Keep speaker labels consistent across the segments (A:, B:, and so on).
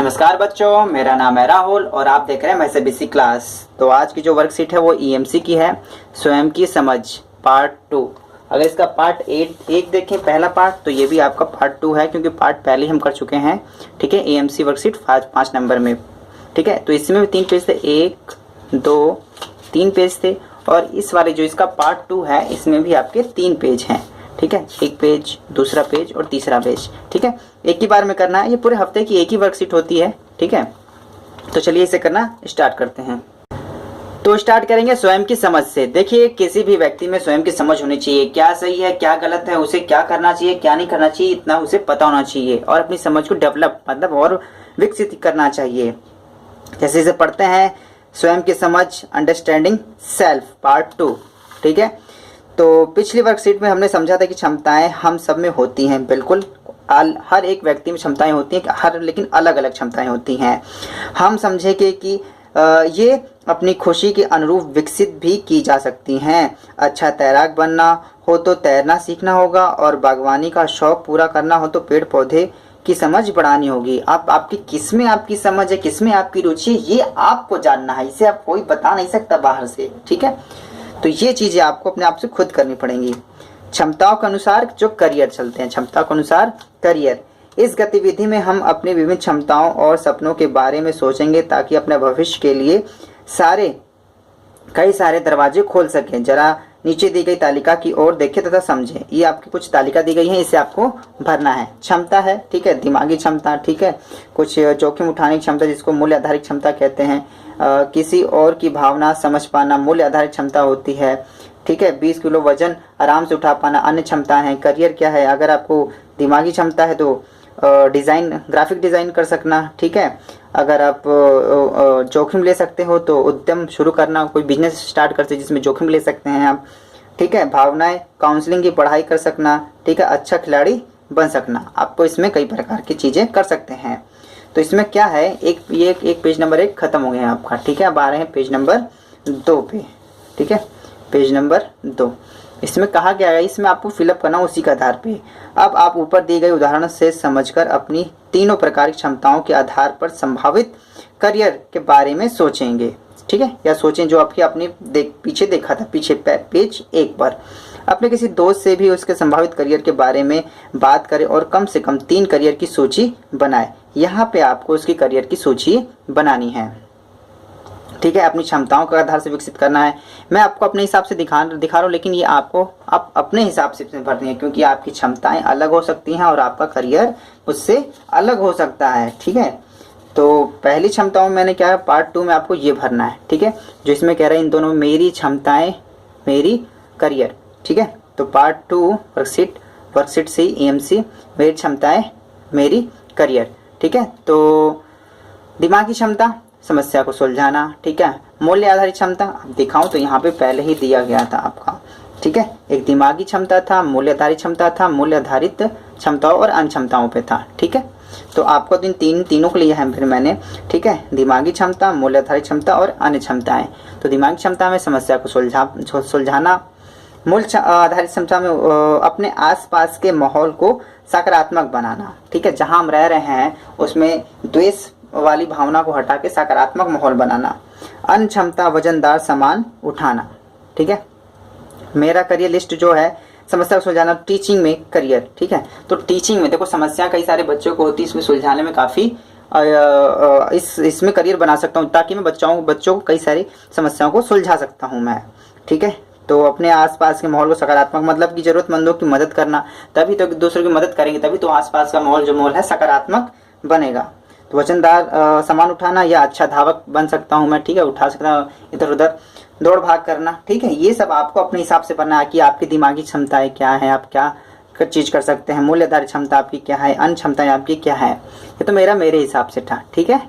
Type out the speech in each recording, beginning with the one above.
A: नमस्कार बच्चों, मेरा नाम है राहुल और आप देख रहे हैं MSABC क्लास। तो आज की जो वर्कशीट है वो EMC की है, स्वयं की समझ पार्ट 2। अगर इसका पार्ट 1 देखें पहला पार्ट, तो ये भी आपका पार्ट 2 है क्योंकि पार्ट पहले हम कर चुके हैं। ठीक है, EMC वर्कशीट 5 नंबर में। ठीक है, तो इसमें भी 3 पेज थे, 1 2 3 पेज थे। और इस वाले जो इसका पार्ट 2 है इसमें भी आपके 3 पेज हैं। ठीक है, एक पेज, दूसरा पेज और तीसरा पेज। ठीक है, एक ही बार में करना है, ये पूरे हफ्ते की एक ही वर्कशीट होती है। ठीक है, तो चलिए इसे करना स्टार्ट करते हैं। तो स्टार्ट करेंगे स्वयं की समझ से। देखिए, किसी भी व्यक्ति में स्वयं की समझ होनी चाहिए, क्या सही है क्या गलत है, उसे क्या करना चाहिए क्या नहीं करना चाहिए, इतना उसे पता होना चाहिए और अपनी समझ को डेवलप मतलब और विकसित करना चाहिए। जैसे इसे पढ़ते हैं, स्वयं की समझ अंडरस्टैंडिंग सेल्फ पार्ट 2। ठीक है, तो पिछली वर्कशीट में हमने समझा था कि क्षमताएं हम सब में होती हैं, बिल्कुल हर एक व्यक्ति में क्षमताएं होती हैं, लेकिन अलग अलग क्षमताएं होती हैं। हम समझेंगे कि ये अपनी खुशी के अनुरूप विकसित भी की जा सकती हैं। अच्छा तैराक बनना हो तो तैरना सीखना होगा और बागवानी का शौक पूरा करना हो तो पेड़ पौधे की समझ बढ़ानी होगी। आपकी किसमें आपकी समझ है, किसमें आपकी रुचि है, ये आपको जानना है, इसे आप कोई बता नहीं सकता बाहर से। ठीक है, तो ये चीजें आपको अपने आप से खुद करनी पड़ेंगी। क्षमताओं के अनुसार जो करियर चलते हैं, क्षमताओं के अनुसार करियर। इस गतिविधि में हम अपनी विभिन्न क्षमताओं और सपनों के बारे में सोचेंगे ताकि अपने भविष्य के लिए कई सारे दरवाजे खोल सकें। जरा नीचे दी गई तालिका की ओर देखें तथा समझें। ये आपकी कुछ तालिका दी गई है, इसे आपको भरना है। क्षमता है, ठीक है, दिमागी क्षमता, ठीक है, कुछ जोखिम उठाने की क्षमता जिसको मूल्य आधारित क्षमता कहते हैं। किसी और की भावना समझ पाना मूल्य आधारित क्षमता होती है। ठीक है, 20 किलो वजन आराम से उठा पाना अन्य क्षमता है। करियर क्या है, अगर आपको दिमागी क्षमता है तो ग्राफिक डिजाइन कर सकना। ठीक है, अगर आप जोखिम ले सकते हो तो उद्यम शुरू करना, कोई बिजनेस स्टार्ट करते जिसमें जोखिम ले सकते हैं आप। ठीक है, भावनाएं, काउंसलिंग की पढ़ाई कर सकना। ठीक है, अच्छा खिलाड़ी बन सकना। आपको इसमें कई प्रकार की चीजें कर सकते हैं। तो इसमें क्या है, एक पेज नंबर 1 खत्म हो गया आपका। ठीक है, अब आ रहे हैं पेज नंबर 2 पे। ठीक है, पेज नंबर 2, इसमें कहा गया है, इसमें आपको फिलअप करना उसी के आधार पे। अब आप ऊपर दिए गए उदाहरण से समझकर अपनी तीनों प्रकार की क्षमताओं के आधार पर संभावित करियर के बारे में सोचेंगे। ठीक है, या सोचें जो आपकी अपनी पीछे देखा था, पीछे पेज 1 पर। अपने किसी दोस्त से भी उसके संभावित करियर के बारे में बात करें और कम से कम 3 करियर की सूची बनाए। यहाँ पे आपको उसकी करियर की सूची बनानी है। ठीक है, अपनी क्षमताओं के आधार से विकसित करना है। मैं आपको अपने हिसाब से दिखा रहा हूँ, लेकिन ये आपको आप अपने हिसाब से भरनी है क्योंकि आपकी क्षमताएं अलग हो सकती हैं और आपका करियर उससे अलग हो सकता है। ठीक है, तो पहली क्षमताओं में मैंने क्या है, पार्ट 2 में आपको ये भरना है। ठीक है, जो इसमें कह रहे हैं इन दोनों में मेरी क्षमताएं मेरी करियर। ठीक है, तो पार्ट 2 वर्कशीट से EMC मेरी क्षमताएं मेरी करियर। ठीक है, तो दिमागी क्षमता समस्या को सुलझाना। ठीक है, मूल्य आधारित क्षमता दिखाऊं तो यहाँ पे पहले ही दिया गया था आपका। ठीक है, एक दिमागी क्षमता था, मूल्य आधारित क्षमता था, मूल्य आधारित क्षमताओं और अन्य क्षमताओं पे था। ठीक है, तो आपको तीनों को लिया है फिर मैंने। ठीक है, दिमागी क्षमता, मूल्य आधारित क्षमता और अन्य क्षमताएं। तो दिमागी क्षमता में समस्या को सुलझाना, मूल्य आधारित क्षमता में अपने आसपास के माहौल को सकारात्मक बनाना। ठीक है, जहां हम रह रहे हैं उसमें द्वेष वाली भावना को हटा के सकारात्मक माहौल बनाना। अन्य क्षमता वजनदार सामान उठाना। ठीक है, मेरा करियर लिस्ट जो है, समस्या को सुलझाना, टीचिंग में करियर। ठीक है, तो टीचिंग में देखो समस्या कई सारे बच्चों को होती है, इसमें सुलझाने में काफी इसमें करियर बना सकता हूँ ताकि मैं बच्चों को कई सारी समस्याओं को सुलझा सकता हूँ मैं। ठीक है, तो अपने आसपास के माहौल को सकारात्मक मतलब कि जरूरतमंदों की मदद करना, तभी तो दूसरों की मदद करेंगे तभी तो आसपास का माहौल है सकारात्मक बनेगा। तो वजनदार सामान उठाना या अच्छा धावक बन सकता हूं मैं। ठीक है, उठा सकता हूं, इधर उधर दौड़ भाग करना। ठीक है, ये सब आपको अपने हिसाब से पढ़ना है कि आपकी दिमागी क्षमताएं क्या है, आप क्या चीज कर सकते हैं, मूल्य आधारित क्षमता आपकी क्या है, अन्य क्षमताएं आपकी क्या है। ये तो मेरे हिसाब से था। ठीक है,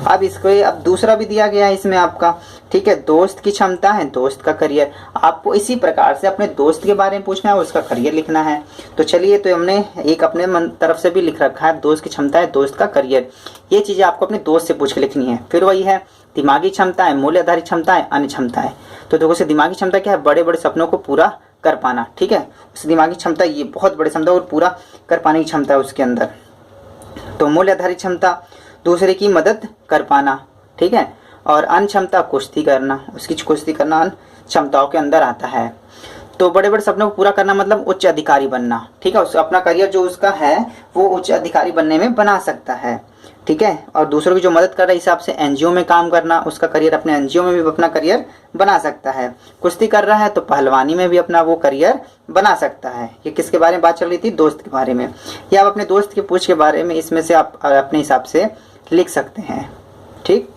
A: अब दूसरा भी दिया गया है इसमें आपका। ठीक है, दोस्त की क्षमता है, दोस्त का करियर। आपको इसी प्रकार से अपने दोस्त के बारे में पूछना है और उसका करियर लिखना है। तो चलिए, तो हमने एक अपने तरफ से भी लिख रखा है, दोस्त की क्षमता है, दोस्त का करियर। ये चीजें आपको अपने दोस्त से पूछ के लिखनी है। फिर वही है, दिमागी क्षमता है, मूल्य आधारित क्षमता है, अन्य क्षमता है। तो देखो, दिमागी क्षमता क्या है, बड़े बड़े सपनों को पूरा कर पाना। ठीक है, उस दिमागी क्षमता ये बहुत बड़े क्षमता और पूरा कर पाने की क्षमता है उसके अंदर। तो मूल्य आधारित क्षमता, दूसरे की मदद कर पाना, ठीक है। और अन्य क्षमता कुश्ती करना, उसकी कुश्ती करना अन्य क्षमताओं के अंदर आता है। तो बड़े बड़े सपनों को पूरा करना मतलब उच्च अधिकारी बनना, ठीक है। उस अपना करियर जो उसका है वो उच्च अधिकारी बनने में बना सकता है, ठीक है। और दूसरों की जो मदद कर रहे हिसाब से एनजीओ में काम करना, उसका करियर अपने एनजीओ में भी अपना करियर बना सकता है। कुश्ती कर रहा है तो पहलवानी में भी अपना वो करियर बना सकता है। ये किसके बारे में बात चल रही थी? दोस्त के बारे में। या आप अपने दोस्त के पूछ के बारे में इसमें से आप अपने हिसाब से लिख सकते हैं, ठीक।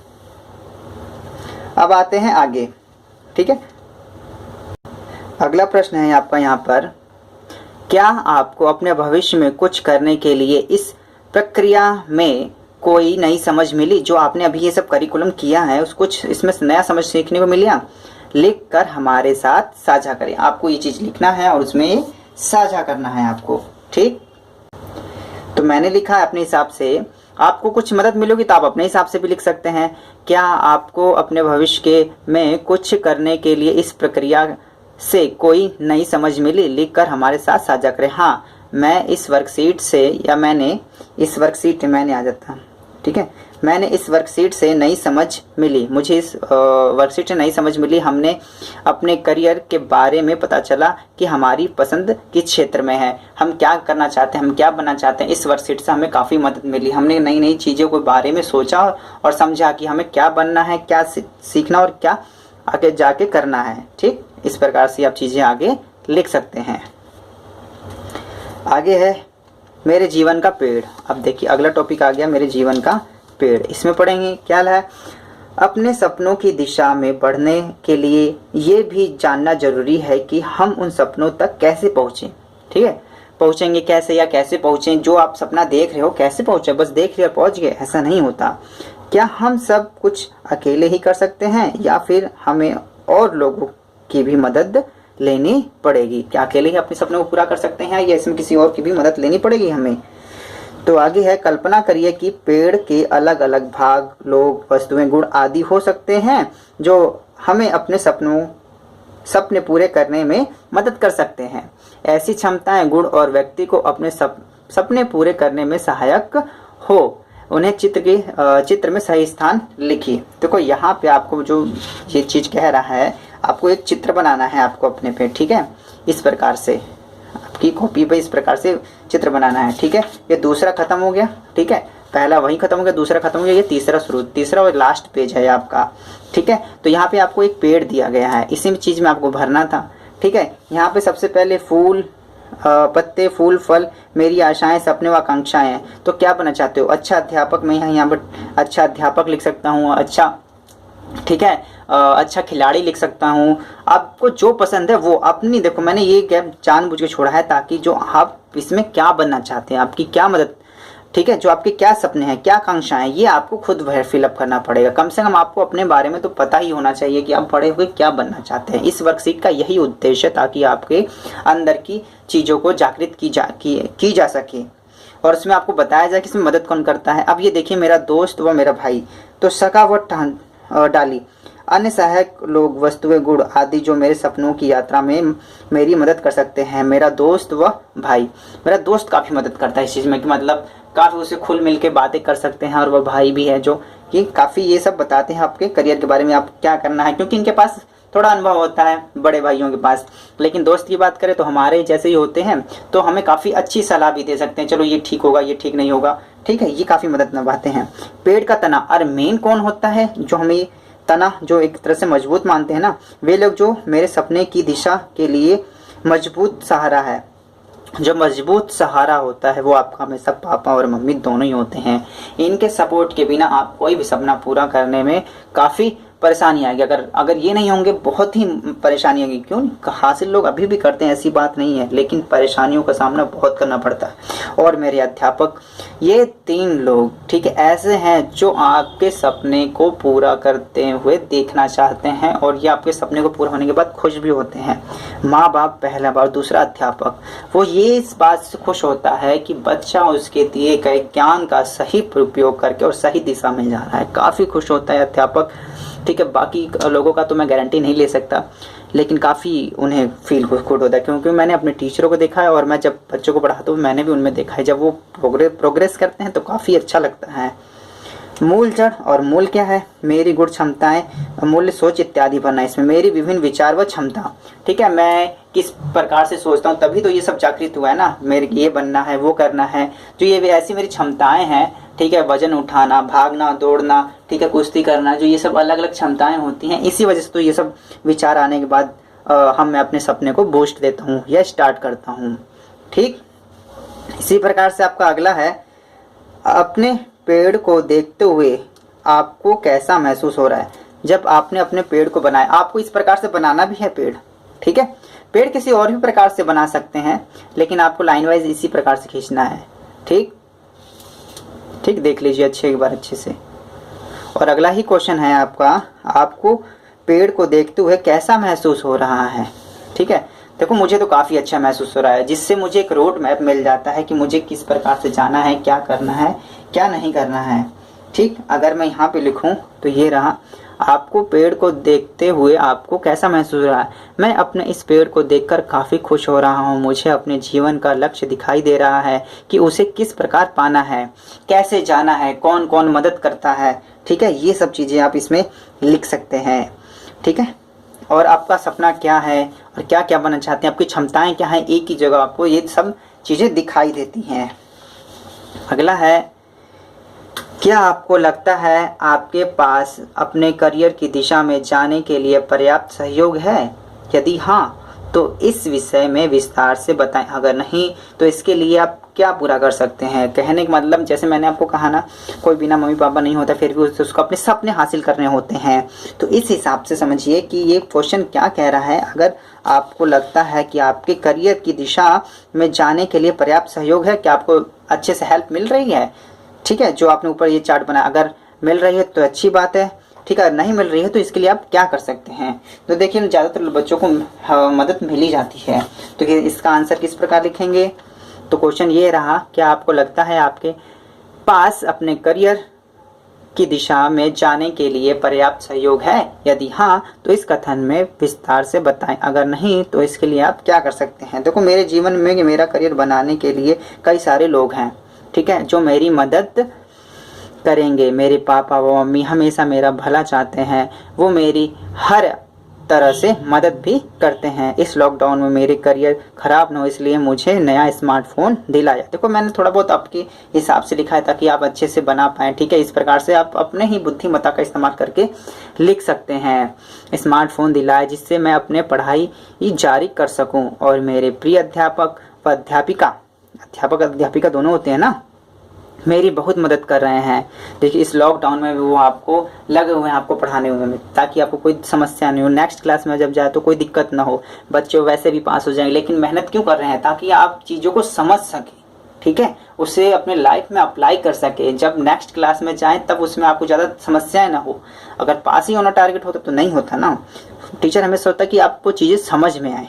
A: अब आते हैं आगे, ठीक है। अगला प्रश्न है आपका यहाँ पर, क्या आपको अपने भविष्य में कुछ करने के लिए इस प्रक्रिया में कोई नई समझ मिली? जो आपने अभी ये सब करिकुलम किया है उस कुछ इसमें नया समझ सीखने को मिला? लिख कर हमारे साथ साझा करें। आपको ये चीज लिखना है और उसमें साझा करना है आपको, ठीक। तो मैंने लिखा है अपने हिसाब से, आपको कुछ मदद मिलेगी तो आप अपने हिसाब से भी लिख सकते हैं। क्या आपको अपने भविष्य के में कुछ करने के लिए इस प्रक्रिया से कोई नई समझ मिली? लिखकर हमारे साथ साझा करें। हाँ, मैं इस वर्कशीट से, या मैंने इस वर्कशीट मैंने आ जाता, ठीक है। मैंने इस वर्कशीट से नई समझ मिली, मुझे इस वर्कशीट से नई समझ मिली। हमने अपने करियर के बारे में पता चला कि हमारी पसंद किस क्षेत्र में है, हम क्या करना चाहते हैं, हम क्या बनना चाहते हैं। इस वर्कशीट से हमें काफ़ी मदद मिली। हमने नई नई चीज़ों के बारे में सोचा और समझा कि हमें क्या बनना है, क्या सीखना और क्या आगे जाके करना है, ठीक। इस प्रकार से आप चीज़ें आगे लिख सकते हैं। आगे है मेरे जीवन का पेड़। अब देखिए अगला टॉपिक आ गया, मेरे जीवन का पेड़। इसमें पढ़ेंगे क्या है, अपने सपनों की दिशा में बढ़ने के लिए ये भी जानना जरूरी है कि हम उन सपनों तक कैसे पहुँचें, ठीक है। पहुँचेंगे कैसे या कैसे पहुँचें? जो आप सपना देख रहे हो कैसे पहुँचे? बस देख लिया पहुँच गए, ऐसा नहीं होता। क्या हम सब कुछ अकेले ही कर सकते हैं या फिर हमें और लोगों की भी मदद लेनी पड़ेगी? क्या अकेले ही अपने सपनों को पूरा कर सकते हैं या इसमें किसी और की भी मदद लेनी पड़ेगी हमें? तो आगे है, कल्पना करिए कि पेड़ के अलग अलग भाग, लोग, वस्तुएं, गुण आदि हो सकते हैं जो हमें अपने सपने पूरे करने में मदद कर सकते हैं। ऐसी क्षमताएं, गुण और व्यक्ति को अपने सपने पूरे करने में सहायक हो, उन्हें चित्र में सही स्थान लिखिए। देखो यहाँ पे आपको जो ये चीज कह रहा है, आपको एक चित्र बनाना है आपको अपने पे, ठीक है। इस प्रकार से आपकी कॉपी पे इस प्रकार से चित्र बनाना है, ठीक है। ये दूसरा खत्म हो गया, ठीक है। पहला वही खत्म हो गया, दूसरा खत्म हो गया, ये तीसरा और लास्ट पेज है आपका, ठीक है। तो यहाँ पे आपको एक पेड़ दिया गया है, इसी चीज में आपको भरना था, ठीक है। यहाँ पे सबसे पहले फूल, पत्ते, फूल, फल, मेरी आशाएं, सपने व आकांक्षाएं हैं। तो क्या बनना चाहते हो? अच्छा अध्यापक। मैं यहाँ पर अच्छा अध्यापक लिख सकता हूँ, अच्छा, ठीक है। अच्छा खिलाड़ी लिख सकता हूँ। आपको जो पसंद है वो अपनी, देखो मैंने ये गैप जानबूझ के छोड़ा है ताकि जो आप इसमें क्या बनना चाहते हैं, आपकी क्या मदद, ठीक है, जो आपके क्या सपने हैं, क्या आकांक्षाएं हैं, ये आपको खुद फिलअप करना पड़ेगा। कम से कम आपको अपने बारे में तो पता ही होना चाहिए कि आप बड़े हुए क्या बनना चाहते हैं। इस वर्कशीट का यही उद्देश्य है ताकि आपके अंदर की चीज़ों को जागृत की जा सके और इसमें आपको बताया जाए कि इसमें मदद कौन करता है। अब ये देखिए, मेरा दोस्त व मेरा भाई, तो सखावत डाली, अन्य सहायक लोग, वस्तुएं, गुण आदि जो मेरे सपनों की यात्रा में मेरी मदद कर सकते हैं। मेरा दोस्त व भाई, मेरा दोस्त काफ़ी मदद करता है इस चीज़ में कि मतलब काफ़ी उसे खुल मिल के बातें कर सकते हैं, और वह भाई भी है जो कि काफ़ी ये सब बताते हैं आपके करियर के बारे में, आप क्या करना है, क्योंकि इनके पास थोड़ा अनुभव होता है बड़े भाइयों के पास। लेकिन दोस्त की बात करें तो हमारे जैसे ही होते हैं, तो हमें काफ़ी अच्छी सलाह भी दे सकते हैं, चलो ये ठीक होगा, ये ठीक नहीं होगा, ठीक है। ये काफ़ी मदद निभाते हैं। पेड़ का तना, और मेन कौन होता है जो हमें तना, जो एक तरह से मजबूत मानते हैं ना, वे लोग जो मेरे सपने की दिशा के लिए मजबूत सहारा है। जो मजबूत सहारा होता है वो आपका हमेशा पापा और मम्मी दोनों ही होते हैं। इनके सपोर्ट के बिना आप कोई भी सपना पूरा करने में काफ़ी परेशानी आएगी। अगर ये नहीं होंगे बहुत ही परेशानी आएगी। क्यों? हासिल लोग अभी भी करते हैं, ऐसी बात नहीं है, लेकिन परेशानियों का सामना बहुत करना पड़ता है। और मेरे अध्यापक, ये 3 लोग, ठीक है, ऐसे हैं जो आपके सपने को पूरा करते हुए देखना चाहते हैं और ये आपके सपने को पूरा होने के बाद खुश भी होते हैं। माँ बाप पहला बार, दूसरा अध्यापक, वो ये इस बात से खुश होता है कि बच्चा उसके दिए गए ज्ञान का सही उपयोग करके और सही दिशा में जा रहा है। काफ़ी खुश होता है अध्यापक, ठीक है। बाकी लोगों का तो मैं गारंटी नहीं ले सकता, लेकिन काफ़ी उन्हें फील गुड होता है, क्योंकि मैंने अपने टीचरों को देखा है और मैं जब बच्चों को पढ़ाता हूँ मैंने भी उनमें देखा है, जब वो प्रोग्रेस करते हैं तो काफ़ी अच्छा लगता है। मूल जड़ और मूल क्या है? मेरी गुण क्षमताएं, मूल्य, सोच इत्यादि बनना। इसमें मेरी विभिन्न विचार व क्षमता, ठीक है, मैं किस प्रकार से सोचता हूँ तभी तो ये सब जागृत हुआ है ना, मेरे ये बनना है, वो करना है, जो ये ऐसी मेरी क्षमताएं हैं, ठीक है, वजन उठाना, भागना, दौड़ना, ठीक है, कुश्ती करना, जो ये सब अलग अलग क्षमताएं होती हैं, इसी वजह से तो ये सब विचार आने के बाद मैं अपने सपने को बूस्ट देता हूँ या स्टार्ट करता हूँ। ठीक, इसी प्रकार से आपका अगला है, अपने पेड़ को देखते हुए आपको कैसा महसूस हो रहा है? जब आपने अपने पेड़ को बनाया, आपको इस प्रकार से बनाना भी है पेड़, ठीक है, पेड़ किसी और भी प्रकार से बना सकते हैं, लेकिन आपको लाइन वाइज इसी प्रकार से खींचना है। ठीक ठीक, देख लीजिए एक बार अच्छे से। और अगला ही क्वेश्चन है आपका, आपको पेड़ को देखते हुए कैसा महसूस हो रहा है? ठीक है, देखो मुझे तो काफ़ी अच्छा महसूस हो रहा है, जिससे मुझे एक रोड मैप मिल जाता है कि मुझे किस प्रकार से जाना है, क्या करना है, क्या नहीं करना है। ठीक, अगर मैं यहाँ पे लिखूँ तो ये रहा, आपको पेड़ को देखते हुए आपको कैसा महसूस हो रहा है? मैं अपने इस पेड़ को देखकर काफ़ी खुश हो रहा हूँ, मुझे अपने जीवन का लक्ष्य दिखाई दे रहा है कि उसे किस प्रकार पाना है, कैसे जाना है, कौन कौन मदद करता है। ठीक है, ये सब चीज़ें आप इसमें लिख सकते हैं। ठीक है, और आपका सपना क्या है और क्या क्या बनना चाहते हैं, आपकी क्षमताएं क्या हैं, एक ही जगह आपको ये सब चीज़ें दिखाई देती हैं। अगला है, क्या आपको लगता है आपके पास अपने करियर की दिशा में जाने के लिए पर्याप्त सहयोग है? यदि हाँ तो इस विषय में विस्तार से बताएं, अगर नहीं तो इसके लिए आप क्या पूरा कर सकते हैं? कहने का मतलब, जैसे मैंने आपको कहा ना, कोई बिना मम्मी पापा नहीं होता, फिर भी उसको अपने सपने हासिल करने होते हैं। तो इस हिसाब से समझिए कि ये क्वेश्चन क्या कह रहा है। अगर आपको लगता है कि आपके करियर की दिशा में जाने के लिए पर्याप्त सहयोग है, क्या आपको अच्छे से हेल्प मिल रही है? ठीक है, जो आपने ऊपर ये चार्ट बनाया, अगर मिल रही है तो अच्छी बात है। ठीक है, नहीं मिल रही है तो इसके लिए आप क्या कर सकते हैं? तो देखिए, ज़्यादातर बच्चों को मदद मिल ही जाती है। तो इसका आंसर किस प्रकार लिखेंगे? तो क्वेश्चन ये रहा, क्या आपको लगता है आपके पास अपने करियर की दिशा में जाने के लिए पर्याप्त सहयोग है? यदि हाँ तो इस कथन में विस्तार से बताएं, अगर नहीं तो इसके लिए आप क्या कर सकते हैं? देखो, मेरे जीवन में मेरा करियर बनाने के लिए कई सारे लोग हैं, ठीक है, जो मेरी मदद करेंगे। मेरे पापा व मम्मी हमेशा मेरा भला चाहते हैं, वो मेरी हर तरह से मदद भी करते हैं। इस लॉकडाउन में मेरे करियर खराब न हो इसलिए मुझे नया स्मार्टफोन दिलाया। देखो, मैंने थोड़ा बहुत आपके हिसाब से लिखा है ताकि आप अच्छे से बना पाएँ। ठीक है, इस प्रकार से आप अपने ही बुद्धिमत्ता का इस्तेमाल करके लिख सकते हैं। स्मार्टफोन दिलाया जिससे मैं अपने पढ़ाई जारी कर सकूं और मेरे प्रिय अध्यापक व अध्यापिका दोनों होते हैं ना, मेरी बहुत मदद कर रहे हैं। देखिए, इस लॉकडाउन में भी वो आपको लगे हुए हैं, आपको पढ़ाने में, ताकि आपको कोई समस्या नहीं हो, नेक्स्ट क्लास में जब जाए तो कोई दिक्कत ना हो। बच्चे वैसे भी पास हो जाएंगे, लेकिन मेहनत क्यों कर रहे हैं? ताकि आप चीज़ों को समझ सकें, ठीक है, उसे अपने लाइफ में अप्लाई कर सके। जब नेक्स्ट क्लास में जाएं तब उसमें आपको ज़्यादा समस्याएं ना हो। अगर पास ही होना टारगेट होता तो नहीं होता ना। टीचर हमें सोचता कि आपको चीज़ें समझ में आए।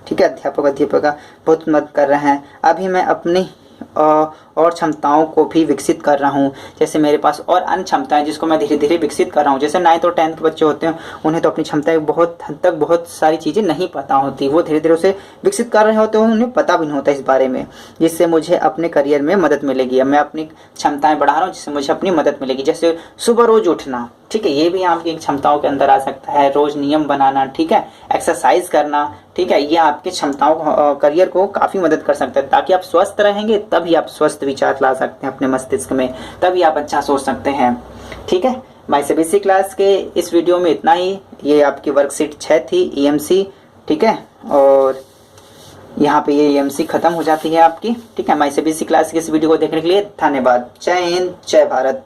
A: ठीक है, अध्यापिका बहुत मदद कर रहे हैं। अभी मैं अपनी और क्षमताओं को भी विकसित कर रहा हूँ। जैसे मेरे पास और अन्य क्षमताएं जिसको मैं धीरे धीरे विकसित कर रहा हूँ। जैसे 9th और 10th के बच्चे होते हैं, उन्हें तो अपनी क्षमताएं बहुत हद तक बहुत सारी चीज़ें नहीं पता होती, वो धीरे धीरे उसे विकसित कर रहे होते हैं, उन्हें पता भी नहीं होता इस बारे में, जिससे मुझे अपने करियर में मदद मिलेगी। मैं अपनी क्षमताएं बढ़ा रहा हूँ जिससे मुझे अपनी मदद मिलेगी। जैसे सुबह रोज उठना, ठीक है, ये भी आपकी क्षमताओं के अंदर आ सकता है। रोज नियम बनाना, ठीक है, एक्सरसाइज करना, ठीक है, ये आपकी क्षमताओं करियर को काफ़ी मदद कर सकता है। ताकि आप स्वस्थ रहेंगे तभी आप स्वस्थ विचार ला सकते हैं अपने मस्तिष्क में, तभी आप अच्छा सोच सकते हैं। ठीक है, माय सीबीएसई क्लास के इस वीडियो में इतना ही। ये आपकी वर्कशीट 6 थी, EMC, ठीक है, और यहाँ पे ये EMC खत्म हो जाती है आपकी। ठीक है, माय सीबीएसई क्लास के इस वीडियो को देखने के लिए धन्यवाद। जय हिंद, जय भारत।